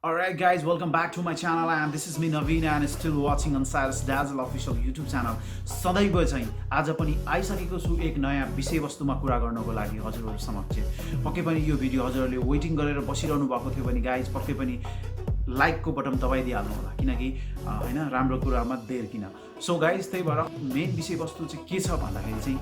Alright guys, welcome back to my channel and this is me Naveen and still watching on Cyrus Dazzle official YouTube channel. सदैव चाहिँ आज पनि आइसकेको छु एक नयाँ विषयवस्तुमा कुरा गर्नको लागि हजुरहरु समक्ष। पक्कै पनि यो भिडियो हजुरहरुले वेटिङ गरेर बसिरहनु भएको थियो भने गाइज पक्कै पनि लाइकको बटन दबाइदिहाल्नु होला किनकि हैन राम्रो कुरामा देर किन। सो गाइज त्यही भएर मेन विषयवस्तु चाहिँ के छ भन्दाखेरि चाहिँ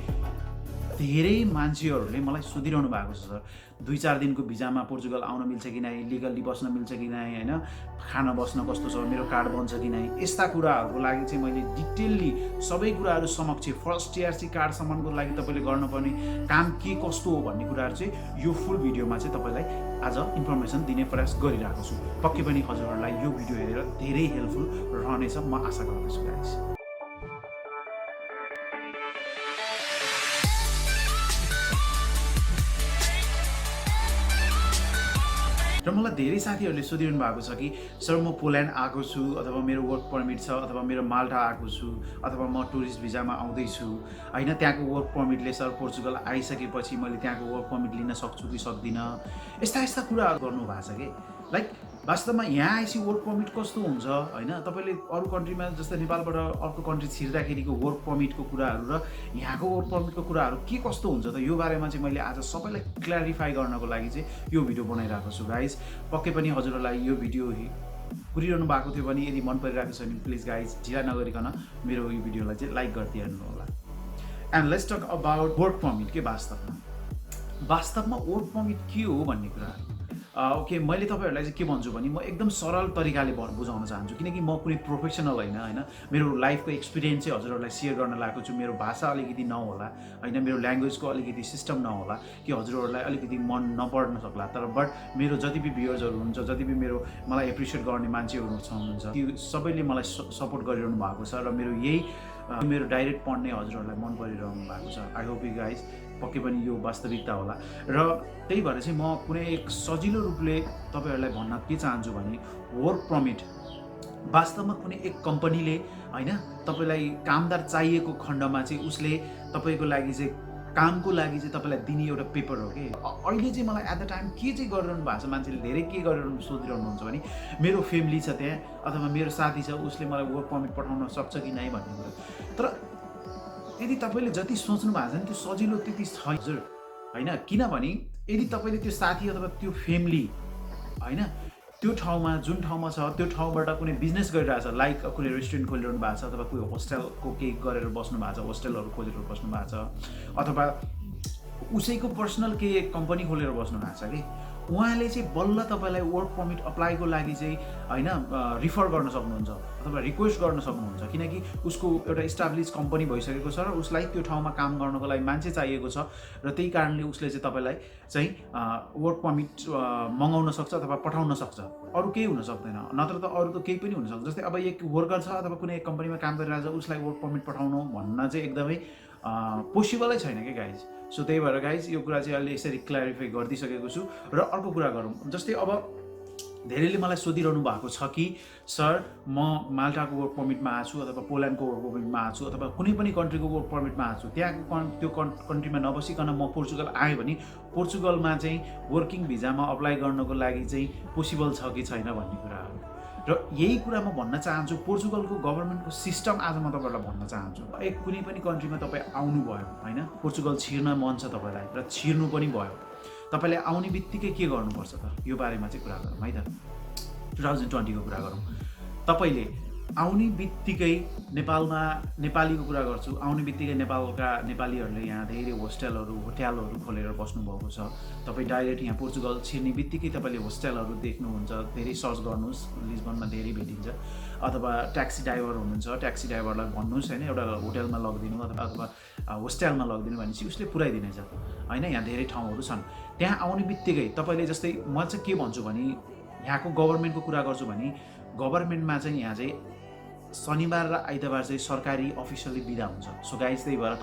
धेरै मान्छेहरूले मलाई सोधिरहनु भएको छ सर 2-4 दिनको भिजामा पोर्चुगल आउन मिल्छ कि नै, लिगली बस्न मिल्छ कि नै, हैन खाना बस्न कस्तो छ, मेरो कार्ड बन्छ कि नै, यस्ता कुराहरुको लागि चाहिँ मैले डिटेलली सबै कुराहरु समक्ष फर्स्ट टिआरसी कार्ड सम्मको लागि तपाईले गर्नुपर्ने काम के कस्तो हो भन्ने कुराहरु चाहिँ यो फुल भिडियोमा चाहिँ तपाईलाई आज इन्फर्मेसन दिने प्रयास गरिरहेको छु। पक्कै पनि हजुरहरुलाई यो भिडियो हेरेर धेरै हेल्पफुल रहनेछ म आशा गर्दछु गाइस। र मलाई धेरै साथीहरूले सोधिरहनु भएको छ कि सर म पोल्यान्ड आएको छु अथवा मेरो वर्क पर्मिट छ अथवा मेरो माल्टा आएको छु अथवा म टुरिस्ट भिजामा आउँदैछु हैन त्यहाँको वर्क पर्मिटले सर पोर्चुगल आइसकेपछि मैले त्यहाँको वर्क पर्मिट लिन सक्छु कि सक्दिनँ यस्ता कुराहरू गर्नु भएको छ कि लाइक वास्तवमा यहाँ आएपछि वर्क पर्मिट कस्तो हुन्छ हैन तपाईले अरु कन्ट्रीमा जस्तै नेपालबाट अर्को कन्ट्री छिर्दाखेरिको वर्क पर्मिटको कुराहरू र यहाँको वर्क पर्मिटको कुराहरू के कस्तो हुन्छ त यो बारेमा चाहिँ मैले आज सबैलाई क्ल्यारिफाई गर्नको लागि चाहिँ यो भिडियो बनाइरहेको छु गाइज। पक्कै पनि हजुरहरूलाई यो भिडियो कुरिरहनु भएको थियो भने यदि मन परिरहेको छ भने प्लिज गाइज ढिला नगरिकन मेरो यो भिडियोलाई चाहिँ लाइक गरिदिनु होला। And let's talk about work permit के वास्तवमा वर्क पर्मिट के हो भन्ने कुरा ओके मैले तपाईहरुलाई चाहिँ के भन्छु भने म एकदम सरल तरिकाले बुझाउन चाहन्छु किनकि म कुनै प्रोफेसनल हैन मेरो लाइफको एक्सपिरियन्स चाहिँ हजुरहरुलाई सेयर गर्न लागेको छु। मेरो भाषा अलिकति नहोला हैन मेरो ल्याङ्ग्वेजको अलिकति सिस्टम नहोला कि हजुरहरुलाई अलिकति मन नपर्न सक्ला तर बट मेरो जति पनि भ्युअर्सहरु हुन्छ जति पनि मलाई एप्रिसिएट गर्ने मान्छेहरु हुनुहुन्छ त्यो सबैले मलाई सपोर्ट गरिरहनु भएको छ र मेरो डाइरेक्ट पढ्ने हजुरहरुलाई मन परिरहनु भएको छ। आई होप यु गाइज पक्कै पनि यो वास्तविकता होला र त्यही भएर चाहिँ म कुनै एक सजिलो रूपले तपाईहरुलाई भन्न के चाहन्छु भने वर्क पर्मिट वास्तवमा कुनै एक कम्पनीले हैन तपाईलाई कामदार चाहिएको खण्डमा चाहिँ उसले तपाईको लागि चाहिँ कामको लागि चाहिँ तपाईलाई दिने एउटा पेपर हो के। अहिले चाहिँ मलाई एट द टाइम के चाहिँ गरिरहनु भएको छ मान्छेले धेरै के गरिरहनु सोधिरहनुहुन्छ भने मेरो फ्यामिली छ त्यहाँ अथवा मेरो साथी छ उसले मलाई वर्क पर्मिट पठाउन सक्छ कि नै भन्ने कुरा। तर यदि तपाईले जति सोच्नु भएको छ नि त्यो सजिलो त्यति छैन हजुर हैन किनभने यदि तपाईले त्यो साथी अथवा त्यो फ्यामिली हैन त्यो ठाउँमा जुन ठाउँमा छ त्यो ठाउँबाट कुनै बिजनेस गरिरहेछ लाइक कुनै रेस्टुरेन्ट खोलिरहनु भएको छ अथवा कुनै होस्टेलको केही गरेर बस्नु भएको छ होस्टेलहरु खोलेर बस्नु भएको छ अथवा उसैको पर्सनल के कम्पनी खोलेर बस्नु भएको छ कि उहाँले चाहिँ बल्ल तपाईलाई वर्क पर्मिट अप्लाईको लागि चाहिँ हैन रिफर गर्न सक्नुहुन्छ अथवा रिक्वेस्ट गर्न सक्नुहुन्छ किनकि उसको एउटा इस्टाब्लिश कम्पनी भइसकेको छ र उसलाई त्यो ठाउँमा काम गर्नको लागि मान्छे चाहिएको छ र त्यही कारणले उसले चाहिँ तपाईलाई चाहिँ वर्क पर्मिट मगाउन सक्छ अथवा पठाउन सक्छ। अरु केही हुन सक्दैन नत्र त अरु त केही पनि हुन सक्छ। जस्तै अब एक वर्कर छ अथवा कुनै एक कम्पनीमा काम गरिरहेछ उसलाई वर्क पर्मिट पठाउनु भन्न चाहिँ एकदमै पोसिबलै छैन के गाइज। सो त्यही भएर गाइज यो कुरा चाहिँ अहिले यसरी क्ल्यारिफाई गरिदिइसकेको छु र अर्को कुरा गरौँ। जस्तै अब धेरैले मलाई सोधिरहनु भएको छ कि सर म माल्टाको वर्क पर्मिटमा आएको छु अथवा पोल्यान्डको वर्क पर्मिटमा आएको छु अथवा कुनै पनि कन्ट्रीको वर्क पर्मिटमा आएको छु त्यहाँको त्यो कन्ट्रीमा नबसिकन म पोर्चुगल आएँ भने पोर्चुगलमा चाहिँ वर्किङ भिजामा अप्लाई गर्नको लागि चाहिँ पोसिबल छ कि छैन भन्ने कुराहरू र यही कुरा म भन्न चाहन्छु। पोर्चुगलको गभर्नमेन्टको सिस्टम आज म तपाईहरुलाई भन्न चाहन्छु। एक कुनै पनि कन्ट्रीमा तपाई आउनु भयो हैन पोर्चुगल छिर्न मन छ तपाईलाई र छिर्नु पनि भयो तपाईले आउने बित्तिकै के गर्नुपर्छ त यो बारेमा चाहिँ कुरा गरौँ है त। 2020 को कुरा गरौँ। तपाईले आउने बित्तिकै नेपालमा नेपालीको कुरा गर्छु आउने बित्तिकै नेपालका नेपालीहरूले यहाँ धेरै होटलहरू खोलेर बस्नु भएको छ। तपाई डाइरेक्ट यहाँ पोर्चुगल छिर्ने बित्तिकै तपाईले होस्टेलहरू देख्नुहुन्छ धेरै सर्च गर्नुस् लिस्बनमा धेरै भेटिन्छ अथवा ट्याक्सी ड्राइभर हुनुहुन्छ ट्याक्सी ड्राइभरलाई भन्नुस् हैन एउटा होटलमा लगिदिनु अथवा होस्टेलमा लगिदिनु भनेपछि उसले पुर्याइदिनेछ हैन। यहाँ धेरै ठाउँहरू छन् त्यहाँ आउने बित्तिकै तपाईले जस्तै म चाहिँ के भन्छु भने यहाँको गभर्नमेन्टको कुरा गर्छु भने गभर्नमेन्टमा चाहिँ यहाँ चाहिँ शनिबार र आइतबार चाहिँ सरकारी अफिसियली बिदा हुन्छ। सो गाइज त्यही भएर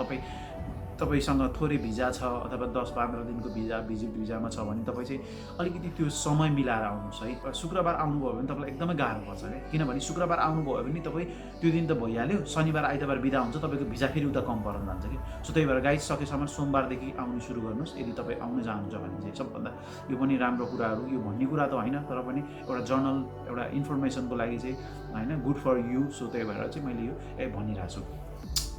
तपाईसँग थोरै भिजा छ अथवा 10-12 दिनको भिजामा छ भने तपाईँ चाहिँ अलिकति त्यो समय मिलाएर आउनुहोस् है। शुक्रबार आउनुभयो भने तपाईँलाई एकदमै गाह्रो पर्छ क्या, किनभने शुक्रबार आउनुभयो भने तपाईँ त्यो दिन त भइहाल्यो, शनिबार आइतबार बिदा हुन्छ, तपाईँको भिजा फेरि उता कम पर्न जान्छ कि। सो त्यही भएर गाइज सकेसम्म सोमबारदेखि आउनु सुरु गर्नुहोस् यदि तपाईँ आउन चाहनुहुन्छ भने चाहिँ। सबभन्दा यो पनि राम्रो कुराहरू, यो भन्ने कुरा त होइन तर पनि एउटा जर्नल एउटा इन्फर्मेसनको लागि चाहिँ होइन, गुड फर यु। सो त्यही भएर चाहिँ मैले यो भनिरहेको छु।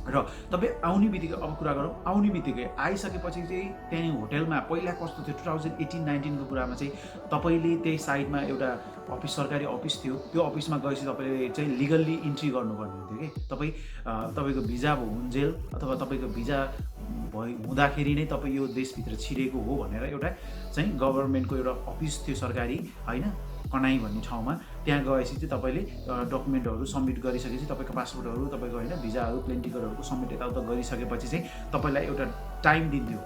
र तपाईँ आउने बित्तिकै अब कुरा गरौँ, आउने बित्तिकै आइसकेपछि चाहिँ त्यहीँ होटेलमा पहिला कस्तो थियो 2018-19 को कुरामा चाहिँ तपाईँले त्यही साइडमा एउटा अफिस, सरकारी अफिस थियो, त्यो अफिसमा गएपछि तपाईँले चाहिँ लिगल्ली इन्ट्री गर्नुपर्ने हुन्थ्यो कि तपाईँको भिजा हुन्जेल अथवा तपाईँको भिजा हुँदाखेरि नै तपाईँ यो देशभित्र छिरेको हो भनेर एउटा चाहिँ गभर्मेन्टको एउटा अफिस थियो सरकारी होइन, कनाई भन्ने ठाउँमा। त्यहाँ गएपछि चाहिँ तपाईँले डकुमेन्टहरू सब्मिट गरिसकेपछि तपाईँको पासपोर्टहरू, तपाईँको होइन भिजाहरू, प्लेन टिकटहरूको सब्मिट यताउता गरिसकेपछि चाहिँ तपाईँलाई एउटा टाइम दिन्थ्यो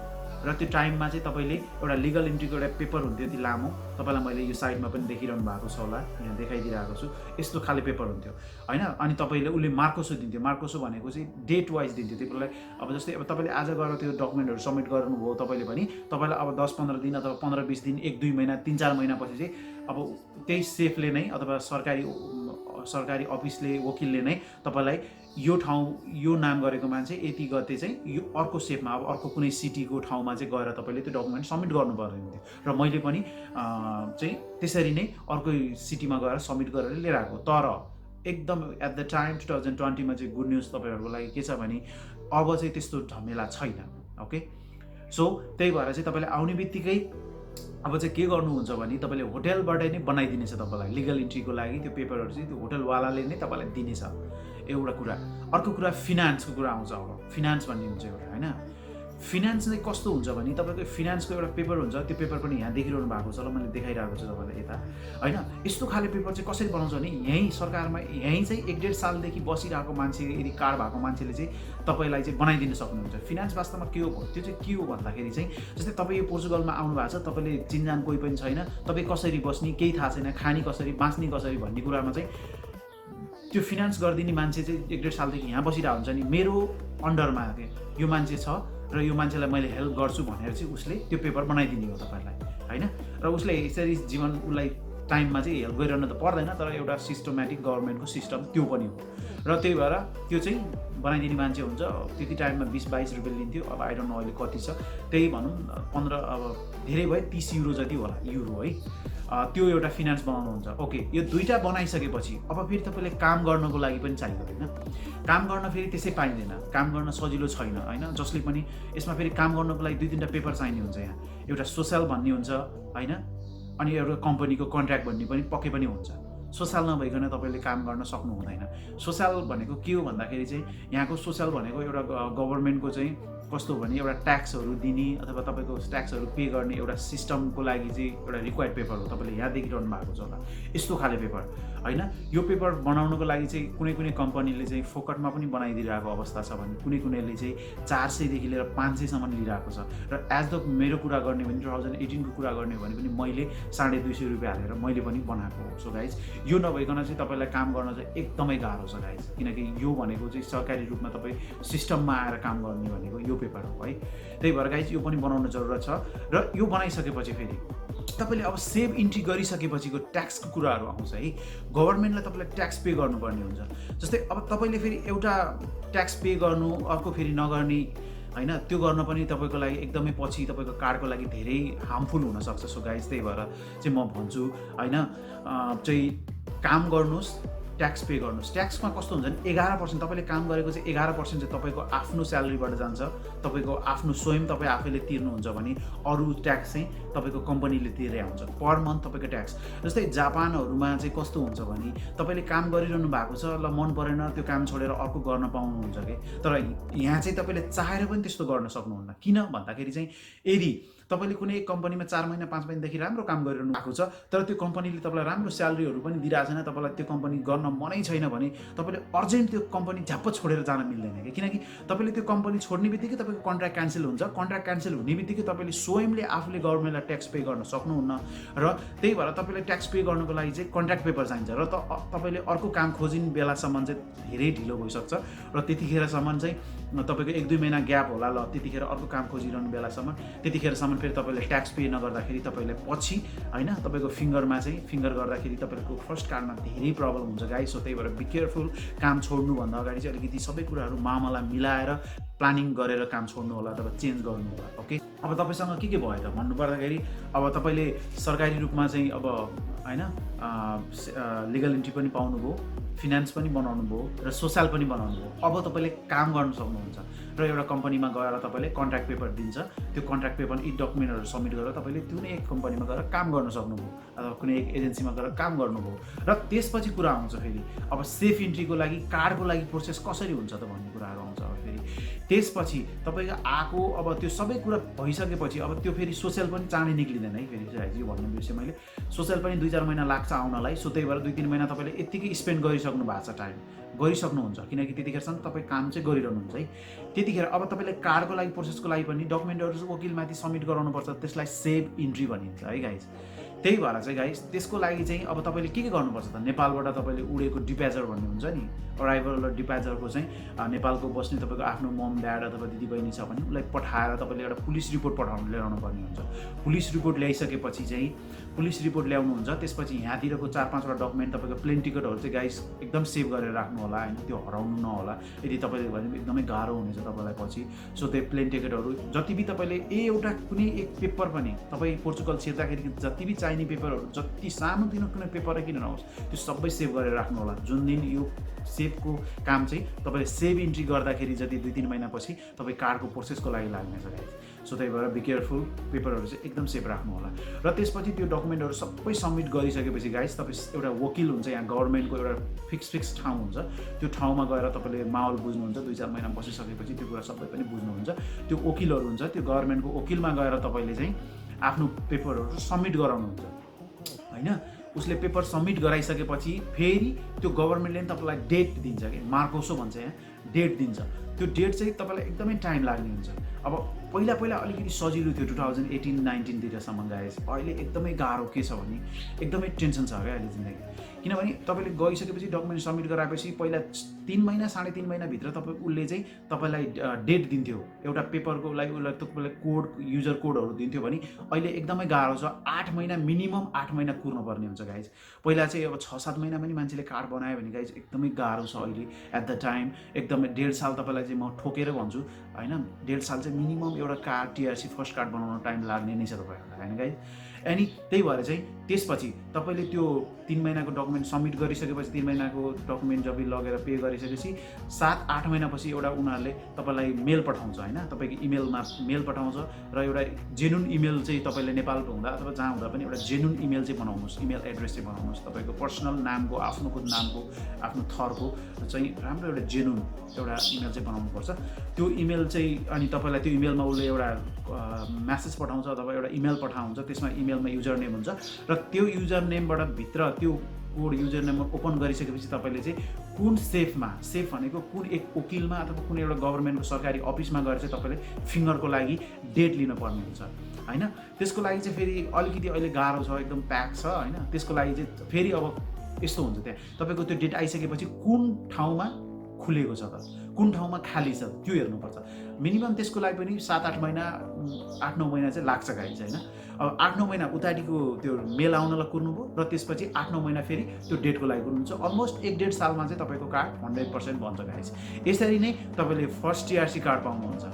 र त्यो टाइममा चाहिँ तपाईँले एउटा लिगल इन्ट्रीको एउटा पेपर हुन्थ्यो त्यो लामो, तपाईँलाई मैले यो साइडमा पनि देखिरहनु भएको छ होला, यहाँ देखाइदिइरहेको छु, यस्तो खाले पेपर हुन्थ्यो होइन। अनि तपाईँले उसले मार्कोसो दिन्थ्यो, मार्कोसो भनेको चाहिँ डेट वाइज दिन्थ्यो त्यो बेला। अब जस्तै अब तपाईँले आज गएर त्यो डकुमेन्टहरू सब्मिट गर्नुभयो तपाईँले भने तपाईँलाई अब 10-15 दिन अथवा 15-20 दिन, 1-2 महिना, 3-4 महिनापछि चाहिँ अब त्यही सेफले नै अथवा सरकारी अफिसले, वकिलले नै तपाईँलाई यो ठाउँ, यो नाम गरेको मान्छे यति गते चाहिँ यो अर्को सेफमा, अब अर्को कुनै सिटीको ठाउँमा चाहिँ गएर तपाईँले त्यो डकुमेन्ट सब्मिट गर्नुपर्ने हुन्थ्यो। र मैले पनि चाहिँ त्यसरी नै अर्को सिटीमा गएर सब्मिट गरेर लिएर आएको। तर एकदम एट द टाइम 2020 मा चाहिँ गुड न्युज तपाईँहरूको लागि के छ भने अब चाहिँ त्यस्तो झमेला छैन। ओके, सो त्यही भएर चाहिँ तपाईँले आउने बित्तिकै अब चाहिँ के गर्नुहुन्छ भने तपाईँले होटेलबाट नै बनाइदिनेछ तपाईँलाई लिगल इन्ट्रीको लागि त्यो पेपरहरू चाहिँ त्यो होटेलवालाले नै तपाईँलाई दिनेछ, एउटा कुरा। अर्को कुरा फिनान्सको कुरा आउँछ। अब फिनान्स भन्ने हुन्छ एउटा होइन, फिनान्स चाहिँ कस्तो हुन्छ भने तपाईँको फिनान्सको एउटा पेपर हुन्छ, त्यो पेपर पनि यहाँ देखिरहनु भएको छ ल, मैले देखाइरहेको छु तपाईँलाई यता होइन। यस्तो खाले पेपर चाहिँ कसरी बनाउँछ भने यहीँ सरकारमा, यहीँ चाहिँ 1-1.5 सालदेखि बसिरहेको मान्छे, यदि कार्ड भएको मान्छेले चाहिँ तपाईँलाई चाहिँ बनाइदिन सक्नुहुन्छ। फिनान्स वास्तवमा के हो, त्यो चाहिँ के हो भन्दाखेरि चाहिँ जस्तै तपाईँ यो पोर्चुगलमा आउनु भएको छ, तपाईँले चिनजान कोही पनि छैन, तपाईँ कसरी बस्ने केही थाहा छैन, खाने कसरी, बाँच्ने कसरी भन्ने कुरामा चाहिँ त्यो फिनान्स गरिदिने मान्छे चाहिँ 1-1.5 सालदेखि यहाँ बसिरहेको हुन्छ नि, मेरो अन्डरमा यो मान्छे छ र यो मान्छेलाई मैले हेल्प गर्छु भनेर चाहिँ उसले त्यो पेपर बनाइदिने हो तपाईँलाई होइन। र उसले यसरी जीवन उसलाई टाइममा चाहिँ हेल्प गरिरहनु त पर्दैन, तर एउटा सिस्टमेटिक गभर्मेन्टको सिस्टम त्यो पनि हो। र त्यही भएर त्यो चाहिँ बनाइदिने मान्छे हुन्छ। त्यति टाइममा 20-22 रुपियाँ लिन्थ्यो, अब आई डोन्ट नो अहिले कति छ, त्यही भनौँ 15, अब धेरै भयो 30 युरो जति होला, युरो है। त्यो एउटा फिनान्स बनाउनुहुन्छ। ओके, यो दुईवटा बनाइसकेपछि अब फेरि तपाईँले काम गर्नको लागि पनि चाहियो होइन। काम गर्न फेरि त्यसै पाइँदैन, काम गर्न सजिलो छैन होइन। जसले पनि यसमा फेरि काम गर्नको लागि 2-3टा पेपर चाहिने हुन्छ। यहाँ एउटा सोसल भन्ने हुन्छ होइन, अनि एउटा कम्पनीको कन्ट्र्याक्ट भन्ने पनि पक्कै पनि हुन्छ। सोसल नभइकन तपाईँले काम गर्न सक्नु हुँदैन। सोसल भनेको के हो भन्दाखेरि चाहिँ यहाँको सोसल भनेको एउटा गभर्मेन्टको चाहिँ कस्तो भने एउटा ट्याक्सहरू दिने अथवा तपाईँको ट्याक्सहरू पे गर्ने एउटा सिस्टमको लागि चाहिँ एउटा रिक्वायर्ड पेपर हो। तपाईँले यहाँ देखिरहनु भएको छ होला, यस्तो खाले पेपर होइन। यो पेपर बनाउनको लागि चाहिँ कुनै कुनै कम्पनीले चाहिँ फोकटमा पनि बनाइदिइरहेको अवस्था छ भने कुनै कुनैले चाहिँ 400 देखि लिएर 500 सम्म लिइरहेको छ। र एज द मेरो कुरा गर्ने भने 2018 को कुरा गर्ने भने पनि मैले 250 रुपियाँ हालेर मैले पनि बनाएको हो। सो गाइज यो नभइकन चाहिँ तपाईँलाई काम गर्न चाहिँ एकदमै गाह्रो छ गाइज, किनकि यो भनेको चाहिँ सरकारी रूपमा तपाईँ सिस्टममा आएर काम गर्ने भनेको यो पेपर हो है। त्यही भएर गाइज यो पनि बनाउन जरुरत छ। र यो बनाइसकेपछि फेरि तपाईँले अब सेभ इन्ट्री गरिसकेपछिको ट्याक्सको कुराहरू आउँछ है। गभर्मेन्टलाई तपाईँलाई ट्याक्स पे गर्नुपर्ने हुन्छ। जस्तै अब तपाईँले फेरि एउटा ट्याक्स पे गर्नु, अर्को फेरि नगर्ने होइन, त्यो गर्न पनि तपाईँको लागि एकदमै पछि तपाईँको कार्डको लागि धेरै हार्मफुल हुनसक्छ। सो गाइज त्यही भएर चाहिँ म भन्छु होइन, चाहिँ काम गर्नुहोस्, ट्याक्स पे गर्नुहोस्। ट्याक्समा कस्तो हुन्छ भने 11%, तपाईँले काम गरेको चाहिँ 11% चाहिँ तपाईँको आफ्नो स्यालेरीबाट जान्छ, तपाईँको आफ्नो स्वयं तपाईँ आफैले तिर्नुहुन्छ भने अरू ट्याक्स चाहिँ तपाईँको कम्पनीले तिरेर हुन्छ पर मन्थ तपाईँको ट्याक्स। जस्तै जापानहरूमा चाहिँ कस्तो हुन्छ भने तपाईँले काम गरिरहनु भएको छ, ल मन परेन त्यो काम छोडेर अर्को गर्न पाउनुहुन्छ कि, तर यहाँ चाहिँ तपाईँले चाहेर पनि त्यस्तो गर्न सक्नुहुन्न। किन भन्दाखेरि चाहिँ यदि तपाईँले कुनै एक कम्पनीमा 4 महिना 5 महिनादेखि राम्रो काम गरिरहनु भएको छ, तर त्यो कम्पनीले तपाईँलाई राम्रो स्यालेरीहरू पनि दिइरहेको छैन, तपाईँलाई त्यो कम्पनी गर्न मनै छैन भने तपाईँले अर्जेन्ट त्यो कम्पनी झ्याप्प छोडेर जान मिल्दैन कि, किनकि तपाईँले त्यो कम्पनी छोड्ने बित्तिकै तपाईँको कन्ट्र्याक्ट क्यान्सल हुन्छ। कन्ट्र्याक्ट क्यान्सल हुने बित्तिकै तपाईँले स्वयंले आफूले गभर्मेन्टलाई ट्याक्स पे गर्न सक्नुहुन्न। र त्यही भएर तपाईँले ट्याक्स पे गर्नको लागि चाहिँ कन्ट्र्याक्ट पेपर चाहिन्छ। र तपाईँले अर्को काम खोजिने बेलासम्म चाहिँ धेरै ढिलो भइसक्छ। र त्यतिखेरसम्म चाहिँ तपाईँको 1-2 महिना ग्याप होला ल, त्यतिखेर अर्को काम खोजिरहनु बेलासम्म, त्यतिखेरसम्म फेरि तपाईँले ट्याक्स पे नगर्दाखेरि तपाईँलाई पछि होइन तपाईँको फिङ्गर गर्दाखेरि तपाईँको फर्स्ट कार्डमा धेरै प्रब्लम हुन्छ गाइस। सो त्यही भएर बी केयरफुल। काम छोड्नुभन्दा अगाडि चाहिँ अलिकति सबै कुराहरू मामला मिलाएर प्लानिङ गरेर काम छोड्नु होला अथवा चेन्ज गर्नु होला। ओके, अब तपाईँसँग के भयो त भन्नुपर्दाखेरि अब तपाईँले सरकारी रूपमा चाहिँ अब होइन लिगल एन्ट्री पनि पाउनुभयो, फिनान्स पनि बनाउनु भयो र सोसल पनि बनाउनु भयो। अब तपाईँले काम गर्न सक्नुहुन्छ र एउटा कम्पनीमा गएर तपाईँले कन्ट्र्याक्ट पेपर दिन्छ, त्यो कन्ट्र्याक्ट पेपर यी डकुमेन्टहरू सब्मिट गरेर तपाईँले कुनै एक कम्पनीमा गएर काम गर्न सक्नुभयो अथवा कुनै एक एजेन्सीमा गएर काम गर्नुभयो। र त्यसपछि कुरा आउँछ फेरि अब सेफ इन्ट्रीको लागि कार्डको लागि प्रोसेस कसरी हुन्छ त भन्ने कुराहरू आउँछ। अब फेरि त्यसपछि तपाईँको आएको अब त्यो सबै कुरा भइसकेपछि अब त्यो फेरि सोसल पनि चाँडै निक्लिँदैन है। फेरि चाहिँ यो भन्नु बिर्सेँ मैले, सोसल पनि 2-4 महिना लाग्छ आउनलाई। सो त्यही भएर 2-3 महिना तपाईँले यत्तिकै स्पेन्ड गरिसक्नु भएको छ, टाइम गरिसक्नुहुन्छ, किनकि त्यतिखेरसम्म तपाईँ काम चाहिँ गरिरहनुहुन्छ है। त्यतिखेर अब तपाईँले कार्डको लागि प्रोसेसको लागि पनि डकुमेन्टहरू वकिलमाथि सब्मिट गराउनुपर्छ, त्यसलाई सेभ इन्ट्री भनिन्छ है गाइस। त्यही भएर चाहिँ गाइस त्यसको लागि चाहिँ अब तपाईँले के गर्नुपर्छ त, नेपालबाट तपाईँले उडेको डिप्याचर भन्ने हुन्छ नि, अराइभल र डिप्याचरको चाहिँ नेपालको बस्ने तपाईँको आफ्नो मम ड्याड अथवा दिदीबहिनी छ भने उसलाई पठाएर तपाईँले एउटा पुलिस रिपोर्ट ल्याउनु पर्ने हुन्छ। पुलिस रिपोर्ट ल्याइसकेपछि चाहिँ पुलिस रिपोर्ट ल्याउनुहुन्छ, त्यसपछि यहाँतिरको 4-5 वटा डकुमेन्ट तपाईँको प्लेन टिकटहरू चाहिँ गाइस एकदम सेभ गरेर राख्नु होला होइन, त्यो हराउनु नहोला। यदि तपाईँले भने एकदमै गाह्रो हुनेछ तपाईँलाई पछि। सो त्यो प्लेन टिकटहरू जति पनि तपाईँले एउटा कुनै एक पेपर पनि तपाईँ पोर्चुगल छिर्दाखेरि जति पनि चाहिने पेपरहरू, जति सानोतिनो कुनै पेपरै किन नहोस् त्यो सबै सेभ गरेर राख्नु होला। जुन दिन यो सेभको काम चाहिँ तपाईँले सेभ इन्ट्री गर्दाखेरि जति 2-3 महिनापछि तपाईँ कार्डको प्रोसेसको लागि लाग्नेछ गाइस। सो त्यही भएर बी केयरफुल, पेपरहरू चाहिँ एकदम सेभ राख्नु होला। र त्यसपछि त्यो डकुमेन्टहरू सबै सब्मिट गरिसकेपछि गाइस तपाईँ एउटा वकिल हुन्छ, यहाँ गभर्मेन्टको एउटा फिक्स ठाउँ हुन्छ, त्यो ठाउँमा गएर तपाईँले माहौल बुझ्नुहुन्छ। 2-4 महिना बसिसकेपछि त्यो कुरा सबै पनि बुझ्नुहुन्छ। त्यो वकिलहरू हुन्छ, त्यो गभर्मेन्टको वकिलमा गएर तपाईँले चाहिँ आफ्नो पेपरहरू सब्मिट गराउनुहुन्छ होइन। उसले पेपर सब्मिट गराइसकेपछि फेरि त्यो गभर्मेन्टले पनि तपाईँलाई डेट दिन्छ कि मार्कोसो भन्छ, यहाँ डेट दिन्छ। त्यो डेट चाहिँ तपाईँलाई एकदमै टाइम लाग्ने हुन्छ। अब पहिला अलिकति सजिलो थियो 2018-19 तिरसम्म गाइस, अहिले एकदमै गाह्रो के छ भने एकदमै टेन्सन छ क्या अहिले जिन्दगी। किनभने तपाईँले गइसकेपछि डकुमेन्ट सब्मिट गराएपछि पहिला 3 महिना 3.5 महिनाभित्र उसले चाहिँ तपाईँलाई डेट दिन्थ्यो, एउटा पेपरको लागि उसलाई तपाईँलाई कोड युजर कोडहरू दिन्थ्यो भने अहिले एकदमै गाह्रो छ। 8 महिना मिनिमम 8 महिना कुर्नुपर्ने हुन्छ गाइस। पहिला चाहिँ अब 6-7 महिना पनि मान्छेले कार्ड बनायो भने गाइस एकदमै गाह्रो छ अहिले एट द टाइम। एकदमै 1.5 साल तपाईँलाई चाहिँ म ठोकेर भन्छु होइन, 1.5 साल चाहिँ मिनिमम एउटा कार्ड टिआरसी फर्स्ट कार्ड बनाउन टाइम लाग्ने नै छ तपाईँहरूलाई होइन गाइस। अनि त्यही भएर चाहिँ त्यसपछि तपाईँले त्यो 3 महिनाको डकुमेन्ट सब्मिट गरिसकेपछि 3 महिनाको डकुमेन्ट जब लगेर पे गरिसकेपछि 7-8 महिनापछि एउटा उनीहरूले तपाईँलाई मेल पठाउँछ होइन, तपाईँको इमेलमा मेल पठाउँछ र एउटा जेन्युन इमेल चाहिँ तपाईँले नेपालको हुँदा अथवा जहाँ हुँदा पनि एउटा जेन्युन इमेल चाहिँ बनाउनुहोस्, इमेल एड्रेस चाहिँ बनाउनुहोस्। तपाईँको पर्सनल नामको, आफ्नोको नामको, आफ्नो थरको चाहिँ राम्रो एउटा जेन्युन एउटा इमेल चाहिँ बनाउनुपर्छ। त्यो इमेल चाहिँ अनि तपाईँलाई त्यो इमेलमा उसले एउटा म्यासेज पठाउँछ अथवा एउटा इमेल पठाउँछ, त्यसमा इमेलमा युजर नेम हुन्छ र त्यो युजर नेमबाट भित्र त्यो कोड युजर नेम ओपन गरिसकेपछि तपाईँले चाहिँ कुन सेफमा, सेफ भनेको कुन एक वकिलमा अथवा कुनै एउटा गभर्मेन्टको सरकारी अफिसमा गएर चाहिँ तपाईँले फिङ्गरको लागि डेट लिनुपर्ने हुन्छ होइन। त्यसको लागि चाहिँ फेरि अलिकति अहिले गाह्रो छ, एकदम प्याक छ होइन। त्यसको लागि चाहिँ फेरि अब यस्तो हुन्छ, त्यहाँ तपाईँको त्यो डेट आइसकेपछि कुन ठाउँमा खुलेको छ त, कुन ठाउँमा खाली छ त्यो हेर्नुपर्छ। मिनिमम त्यसको लागि पनि 7-8 महिना 8-9 महिना चाहिँ लाग्छ गाइस होइन। अब 8-9 महिना उताटिको त्यो मेल आउनलाई कुर्नुभयो र त्यसपछि 8-9 महिना फेरि त्यो डेटको लागि कुर्नुहुन्छ। अलमोस्ट 1.5 सालमा चाहिँ तपाईँको कार्ड 100% बन्छ गाइस। यसरी नै तपाईँले फर्स्ट टिआरसी कार्ड पाउनुहुन्छ।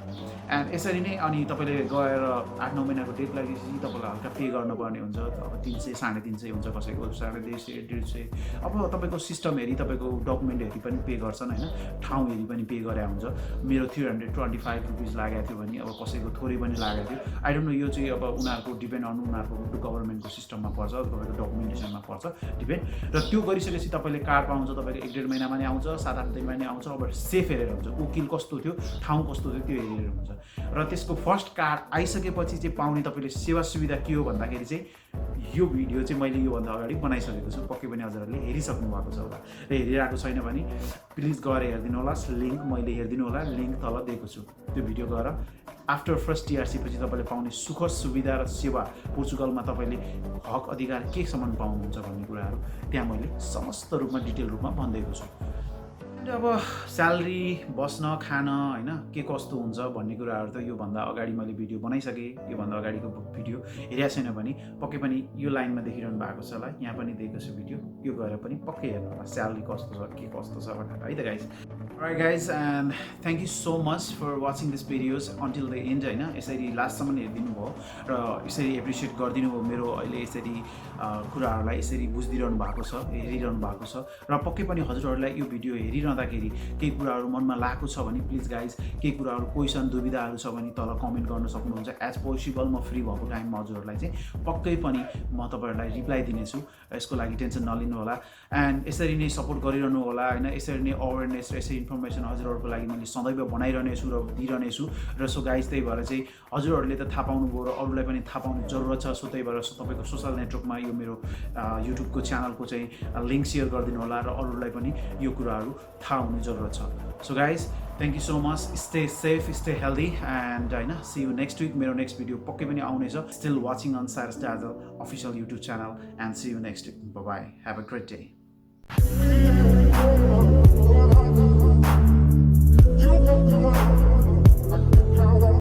एन्ड यसरी नै अनि तपाईँले गएर 8-9 महिनाको डेट लागेपछि तपाईँलाई हल्का पे गर्नुपर्ने हुन्छ। अब 300 350 हुन्छ, कसैको 150 150। अब तपाईँको सिस्टम हेरी तपाईँको डकुमेन्ट हेरी पनि पे गर्छन् होइन, ठाउँ हेरी पनि पे गरे हुन्छ। मेरो 325 रुपिस लागेको थियो भने अब कसैको थोरै पनि लागेको थियो। आई डोन्ट नो, यो चाहिँ अब उनीहरूको डिपेन्ड अन उनीहरूको गभर्मेन्टको सिस्टममा पर्छ, तपाईँको डकुमेन्टेसनमा पर्छ डिपेन्ड। र त्यो गरिसकेपछि तपाईँले कार्ड पाउँछ, तपाईँको 1.5 महिनामा नै आउँछ, 7-8 दिनमा नै आउँछ। अब सेफ हेरेर हुन्छ, वकिल कस्तो थियो, ठाउँ कस्तो थियो त्यो हेरेर हुन्छ। र त्यसको फर्स्ट कार्ड आइसकेपछि चाहिँ पाउने तपाईँले सेवा सुविधा के हो भन्दाखेरि चाहिँ यो भिडियो चाहिँ मैले योभन्दा अगाडि बनाइसकेको छु, पक्कै पनि हजुरहरूले हेरिसक्नु भएको छ होला। र हेरिरहेको छैन भने प्लिज गएर हेरिदिनु होला, लिङ्क मैले हेरिदिनु होला, लिङ्क तल दिएको छु। त्यो भिडियो गएर आफ्टर फर्स्ट टिआरसी पछि तपाईँले पाउने सुख सुविधा र सेवा, पोर्चुगलमा तपाईँले हक अधिकार केसम्म पाउनुहुन्छ भन्ने कुराहरू त्यहाँ मैले समस्त रूपमा डिटेल रूपमा भनिदिएको छु। अब स्यालेरी बस्न खान होइन के कस्तो हुन्छ भन्ने कुराहरू त योभन्दा अगाडि मैले भिडियो बनाइसकेँ। योभन्दा अगाडिको भिडियो हेरेको छैन भने पक्कै पनि यो लाइनमा देखिरहनु भएको छ होला, यहाँ पनि दिएको छु भिडियो, यो गएर पनि पक्कै हेर्नु होला स्यालेरी कस्तो छ के कस्तो छ भनेर है त guys. Alright guys, and thank you so much for watching this videos until the end होइन। यसरी लास्टसम्म हेरिदिनु भयो र यसरी एप्रिसिएट गरिदिनु भयो मेरो अहिले यसरी कुराहरूलाई यसरी बुझिदिइरहनु भएको छ, हेरिरहनु भएको छ र पक्कै पनि हजुरहरूलाई यो भिडियो हेरिरहँदाखेरि केही कुराहरू मनमा लागेको छ भने प्लिज गाइज केही कुराहरू क्वेसन दुविधाहरू छ भने तल कमेन्ट गर्न सक्नुहुन्छ। एज पोसिबल म फ्री भएको टाइममा हजुरहरूलाई चाहिँ पक्कै पनि म तपाईँहरूलाई रिप्लाई दिनेछु, यसको लागि टेन्सन नलिनु होला। एन्ड यसरी नै सपोर्ट गरिरहनु होला होइन, यसरी नै अवेरनेस र यसरी इन्फर्मेसन हजुरहरूको लागि मैले सदैव बनाइरहनेछु र दिइरहनेछु र सो गाइज त्यही भएर चाहिँ हजुरहरूले त थाहा पाउनुभयो र अरूलाई पनि थाहा पाउनु जरुरत छ। सो त्यही भएर तपाईँको सोसल नेटवर्कमा यो मेरो युट्युबको च्यानलको चाहिँ लिङ्क सेयर गरिदिनु होला र अरूलाई पनि यो कुराहरू थाहा हुनु जरुरत छ। So guys thank you so much, stay safe, stay healthy and होइन सी यु नेक्स्ट विक। मेरो नेक्स्ट भिडियो पक्कै पनि आउनेछ। Still watching on Cyrus Dazzle official YouTube channel and see you next week. Bye, have a great day.